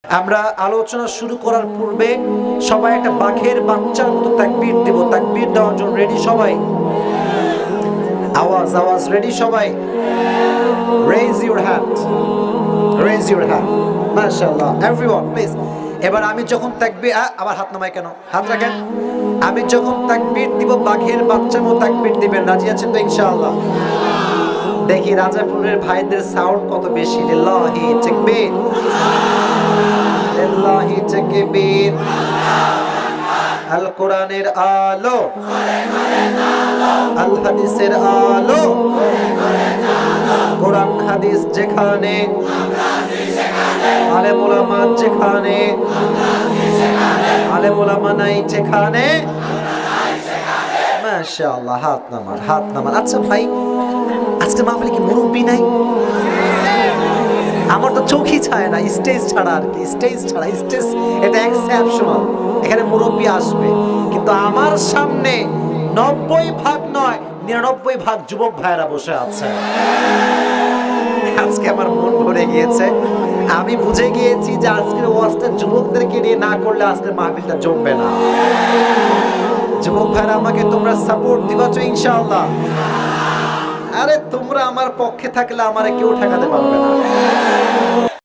আমরা আলোচনা শুরু করার পূর্বে সবাই একটা বাঘের বাচ্চার মতো তাকবীর দেব। তাকবীর দেওয়ার জন্য রেডি সবাই? আওয়াজ আওয়াজ রেডি সবাই? Raise your hand. Raise your hand. মাশাআল্লাহ এভরিওয়ান প্লিজ। এবার আমি যখন তাকবীর আবার হাত নামায় কেন? হাত রাখেন। আমি যখন তাকবীর দিব বাঘের বাচ্চার মতো তাকবীর দিবেন। রাজি আছেন তো ইনশাআল্লাহ? দেখি রাজাপুরের ভাইদের সাউন্ড কত বেশি। লিল্লাহি তাকবীর, লিল্লাহি তাকবীর। আল কোরআনের আলো, আল হাদিসের আলো, কোরআন হাদিস যেখানে, আলেম ওলামা যেখানে, আলেম ওলামা নাই যেখানে। মাশাআল্লাহ, হাত নামান, হাত নামান। আচ্ছা ভাই, আজকে মাহফিলে কি মুরব্বি নাই? আমার তো চোখই ছায় না, স্টেজ ছাড়া আর কি, স্টেজ ছাড়া। স্টেজ এটা এক্সেপশনাল, এখানে মুরব্বি আসবে, কিন্তু আমার সামনে 90% নয় 99% যুবক ভাইরা বসে আছে। আজকে আমার মন ভরে গিয়েছে। আমি বুঝে গিয়েছি যে আজকের ওয়াজটা যুবকদেরকে নিয়ে না করলে আজকের মাহফিলটা জমবে না। যুবক ভাইরা আমাকে তোমরা সাপোর্ট দিবা তো ইনশাআল্লাহ? আরে তোমরা আমার পক্ষে থাকলে আমারে কেউ ঠেকাতে পারবে না।